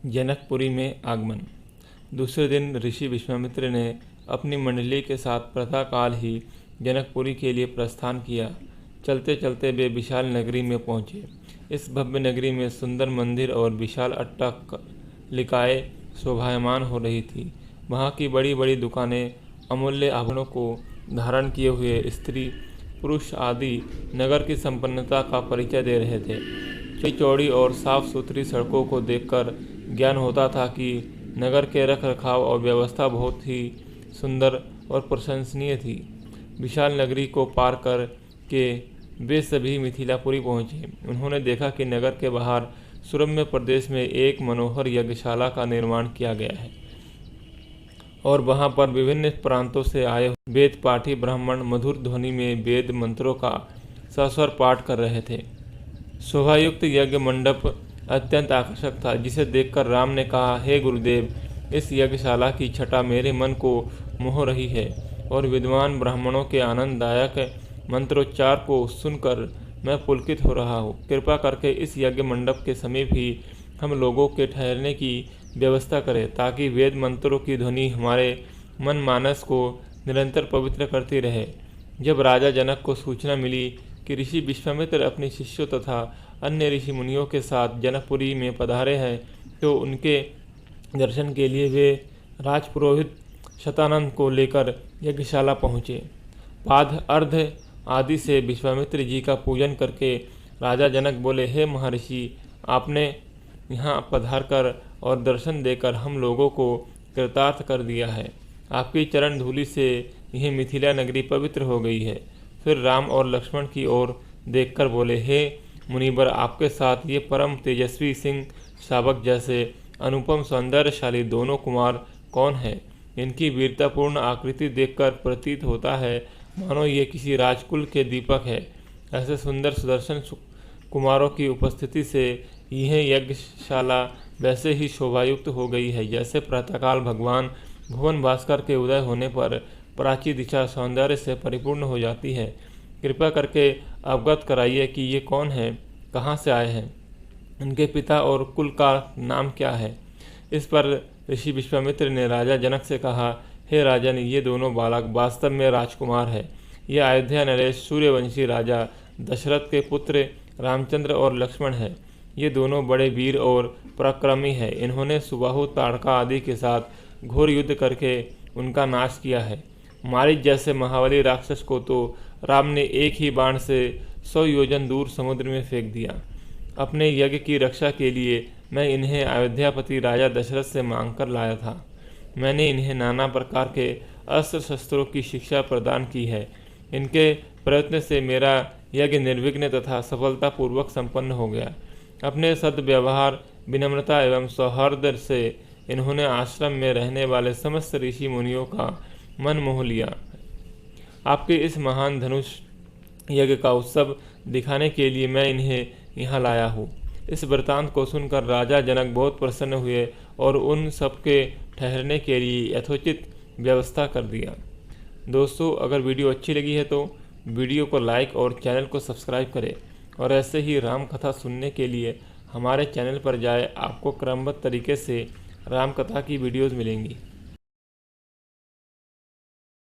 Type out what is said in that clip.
जनकपुरी में आगमन। दूसरे दिन ऋषि विश्वामित्र ने अपनी मंडली के साथ प्रातःकाल ही जनकपुरी के लिए प्रस्थान किया। चलते चलते वे विशाल नगरी में पहुँचे। इस भव्य नगरी में सुंदर मंदिर और विशाल अट्टालिकाएं शोभायमान हो रही थी। वहाँ की बड़ी बड़ी दुकानें अमूल्य आभूषणों को धारण किए हुए स्त्री पुरुष आदि नगर की संपन्नता का परिचय दे रहे थे। चौड़ी और साफ सुथरी सड़कों को देखकर ज्ञान होता था कि नगर के रख रखाव और व्यवस्था बहुत ही सुंदर और प्रशंसनीय थी। विशाल नगरी को पार कर के वे सभी मिथिलापुरी पहुँचे। उन्होंने देखा कि नगर के बाहर सुरम्य प्रदेश में एक मनोहर यज्ञशाला का निर्माण किया गया है और वहाँ पर विभिन्न प्रांतों से आए वेद पाठी ब्राह्मण मधुर ध्वनि में वेद मंत्रों का सस्वर पाठ कर रहे थे। शोभायुक्त यज्ञ मंडप अत्यंत आकर्षक था, जिसे देखकर राम ने कहा, हे गुरुदेव, इस यज्ञशाला की छटा मेरे मन को मोह रही है और विद्वान ब्राह्मणों के आनंददायक मंत्रोच्चार को सुनकर मैं पुलकित हो रहा हूँ। कृपा करके इस यज्ञ मंडप के समीप ही हम लोगों के ठहरने की व्यवस्था करें, ताकि वेद मंत्रों की ध्वनि हमारे मन मानस को निरंतर पवित्र करती रहे। जब राजा जनक को सूचना मिली कि ऋषि विश्वामित्र अपने शिष्यों तथा अन्य ऋषि मुनियों के साथ जनकपुरी में पधारे हैं, तो उनके दर्शन के लिए वे राजपुरोहित शतानंद को लेकर यज्ञशाला पहुँचे। पाद अर्ध आदि से विश्वामित्र जी का पूजन करके राजा जनक बोले, हे महर्षि, आपने यहाँ पधार कर और दर्शन देकर हम लोगों को कृतार्थ कर दिया है। आपकी चरण धूलि से यह मिथिला नगरी पवित्र हो गई है। फिर राम और लक्ष्मण की ओर देखकर बोले, हे मुनिवर, आपके साथ ये परम तेजस्वी सिंह शावक जैसे अनुपम सौंदर्यशाली दोनों कुमार कौन है? इनकी वीरतापूर्ण आकृति देखकर प्रतीत होता है मानो ये किसी राजकुल के दीपक है। ऐसे सुंदर सुदर्शन कुमारों की उपस्थिति से यह यज्ञशाला वैसे ही शोभायुक्त हो गई है, जैसे प्रातःकाल भगवान भुवन भास्कर के उदय होने पर प्राची दिशा सौंदर्य से परिपूर्ण हो जाती है। कृपा करके अवगत कराइए कि ये कौन है, कहाँ से आए हैं, इनके पिता और कुल का नाम क्या है। इस पर ऋषि विश्वामित्र ने राजा जनक से कहा, हे राजन, ये दोनों बालक वास्तव में राजकुमार है। ये अयोध्या नरेश सूर्यवंशी राजा दशरथ के पुत्र रामचंद्र और लक्ष्मण है। ये दोनों बड़े वीर और पराक्रमी हैं। इन्होंने सुबाहु ताड़का आदि के साथ घोर युद्ध करके उनका नाश किया है। मारीच जैसे महाबली राक्षस को तो राम ने एक ही बाण से 100 योजन दूर समुद्र में फेंक दिया। अपने यज्ञ की रक्षा के लिए मैं इन्हें अयोध्यापति राजा दशरथ से मांग कर लाया था। मैंने इन्हें नाना प्रकार के अस्त्र शस्त्रों की शिक्षा प्रदान की है। इनके प्रयत्न से मेरा यज्ञ निर्विघ्न तथा सफलतापूर्वक संपन्न हो गया। अपने सद्व्यवहार, विनम्रता एवं सौहार्द से इन्होंने आश्रम में रहने वाले समस्त ऋषि मुनियों का मन मोह लिया। आपके इस महान धनुष यज्ञ का उत्सव दिखाने के लिए मैं इन्हें यहाँ लाया हूँ। इस वृतांत को सुनकर राजा जनक बहुत प्रसन्न हुए और उन सबके ठहरने के लिए यथोचित व्यवस्था कर दिया। दोस्तों, अगर वीडियो अच्छी लगी है तो वीडियो को लाइक और चैनल को सब्सक्राइब करें और ऐसे ही राम कथा सुनने के लिए हमारे चैनल पर जाए। आपको क्रमबद्ध तरीके से राम कथा की वीडियोज़ मिलेंगी।